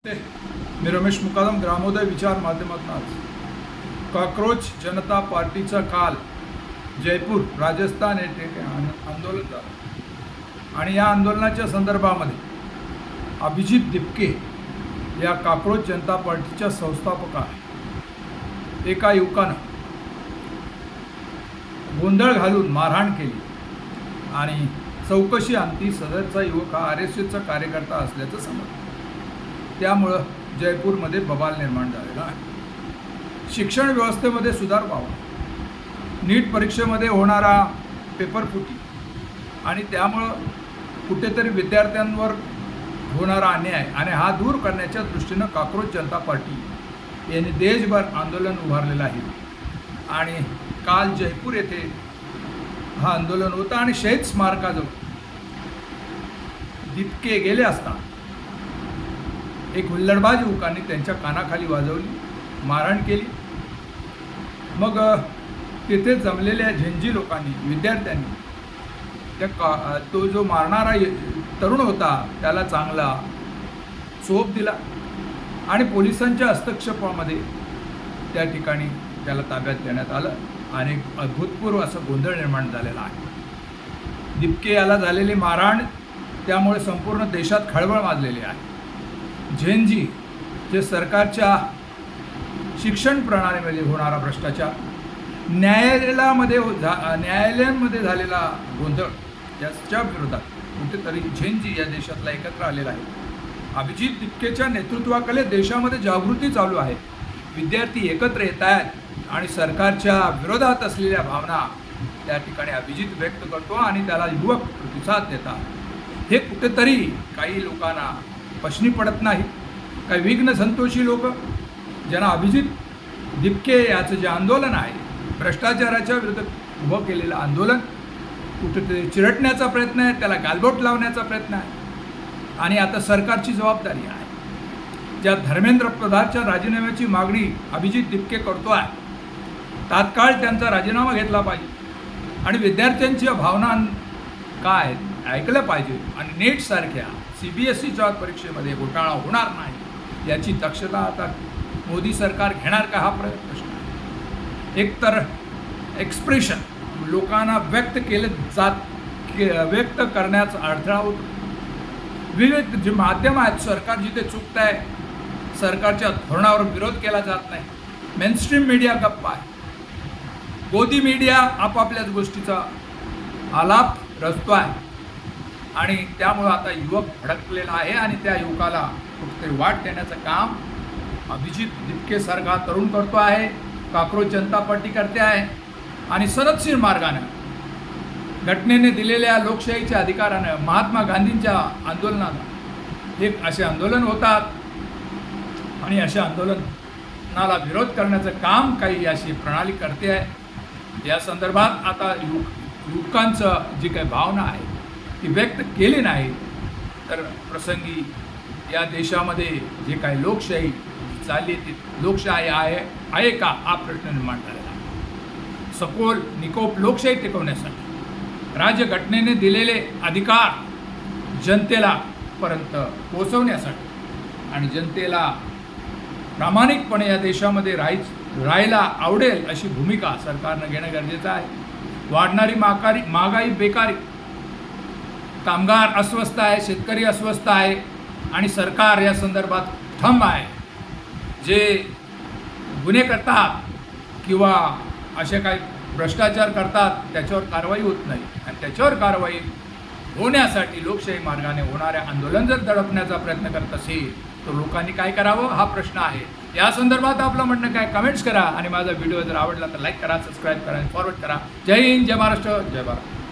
मी रमेश मुकादम ग्रामोदय विचार माध्यमातून आज कॉकरोच जनता पार्टीचा काल जयपूर राजस्थान येथे आंदोलन झालं आणि या आंदोलनाच्या संदर्भामध्ये अभिजित दिपके या कॉकरोच जनता पार्टीच्या संस्थापक एका युवकानं गोंधळ घालून मारहाण केली आणि चौकशी अंती सदरचा युवक हा RSSचा कार्यकर्ता असल्याचं समजलं। त्यामुळं जयपूरमध्ये बवाल निर्माण झालेला आहे। शिक्षण व्यवस्थेमध्ये सुधार व्हावा, नीट परीक्षेमध्ये होणारा पेपरफुटी आणि त्यामुळं कुठेतरी विद्यार्थ्यांवर होणारा अन्याय आणि हा दूर करण्याच्या दृष्टीनं कॉकरोच जनता पार्टी यांनी देशभर आंदोलन उभारलेलं आहे आणि काल जयपूर येथे हा आंदोलन होतं आणि शहीद स्मारकाजवळ दिपके गेले असता एक हुल्लडबाज युवकांनी त्यांच्या कानाखाली वाजवली, मारहाण केली। मग तिथे जमलेल्या झेंजी लोकांनी, विद्यार्थ्यांनी तो जो मारणारा तरुण होता त्याला चांगला चोप दिला आणि पोलिसांच्या हस्तक्षेपामध्ये त्या ठिकाणी त्याला ताब्यात घेण्यात आलं आणि अभूतपूर्व असं गोंधळ निर्माण झालेला आहे। दिपके याला झालेली मारहाण त्यामुळे संपूर्ण देशात खळबळ माजलेली आहे। झेंजी जे सरकारच्या शिक्षण प्रणालीमध्ये होणारा भ्रष्टाचार, न्यायालयांमध्ये झालेला गोंधळ याच्या विरोधात कुठेतरी झेंजी या देशातला एकत्र आलेला आहे। अभिजित दिपकेच्या नेतृत्वाखाली देशामध्ये जागृती चालू आहे। विद्यार्थी एकत्र येत आहेत आणि सरकारच्या विरोधात असलेल्या भावना त्या ठिकाणी अभिजित व्यक्त करतो आणि त्याला युवक प्रतिसाद देतात। हे कुठेतरी काही लोकांना पचनी पडत नाही। काही विघ्न संतोषी लोक ज्यांना अभिजित दिपके याचं जे आंदोलन आहे, भ्रष्टाचाराच्या विरुद्ध उभं केलेलं आंदोलन कुठेतरी चिरटण्याचा प्रयत्न आहे, त्याला गालबोट लावण्याचा प्रयत्न आहे आणि आता सरकारची जबाबदारी आहे। ज्या धर्मेंद्र प्रधानच्या राजीनाम्याची मागणी अभिजित दिपके करतो आहे, तात्काळ त्यांचा राजीनामा घेतला पाहिजे आणि विद्यार्थ्यांच्या भावना काय ऐकलं पाहिजे आणि नीटसारख्या CBSEच्या परीक्षेमध्ये घोटाळा होणार नाही याची दक्षता आता मोदी सरकार घेणार का, हा प्रश्न आहे। एकतर एक्सप्रेशन लोकांना व्यक्त करण्याचा अडथळा होतो। विविध जे माध्यम आहेत, सरकार जिथे चुकत आहे, सरकारच्या धोरणावर विरोध केला जात नाही। मेनस्ट्रीम मीडिया गप्पा आहे, गोदी मीडिया आपापल्याच गोष्टीचा आलाप रचतो आहे आणि त्यामुळं आता युवक भडकलेला आहे आणि त्या युवकाला कुठेतरी वाट देण्याचं काम अभिजित दिपकेसारखा तरुण करतो आहे, कॉकरोच जनता पार्टी करते आहे आणि सनदशीर मार्गानं घटनेने दिलेल्या लोकशाहीच्या अधिकारानं महात्मा गांधींच्या आंदोलनाला एक असे आंदोलन होतात आणि अशा आंदोलनाला विरोध करण्याचं काम काही अशी प्रणाली करते आहे। या संदर्भात आता युवकांचं जी काही भावना आहे ती व्यक्त केली नाही तर प्रसंगी या देशामध्ये जे काही लोकशाही चालली ती लोकशाही आहे का, हा प्रश्न निर्माण झालेला आहे। सखोल निकोप लोकशाही टिकवण्यासाठी राज्यघटनेने दिलेले अधिकार जनतेला पर्यंत पोहोचवण्यासाठी आणि जनतेला प्रामाणिकपणे या देशामध्ये राहायला आवडेल अशी भूमिका सरकारनं घेणं गरजेचं आहे। वाढणारी महागाई, बेकारी, कामगार अस्वस्थ आहे, शेतकरी अस्वस्थ आहे आणि सरकार या संदर्भात ठाम आहे। जे गुन्हे करतात किंवा असे काही भ्रष्टाचार करतात त्याच्यावर कारवाई होत नाही आणि त्याच्यावर कारवाई होण्यासाठी लोकशाही मार्गाने होणाऱ्या आंदोलन जर दडपण्याचा प्रयत्न करत असेल तर लोकांनी काय करावं, हा प्रश्न आहे। या संदर्भात आपलं म्हणणं काय, कमेंट्स करा आणि माझा व्हिडिओ जर आवडला तर लाईक करा, सबस्क्राईब करा आणि फॉरवर्ड करा। जय हिंद, जय महाराष्ट्र, जय भारत।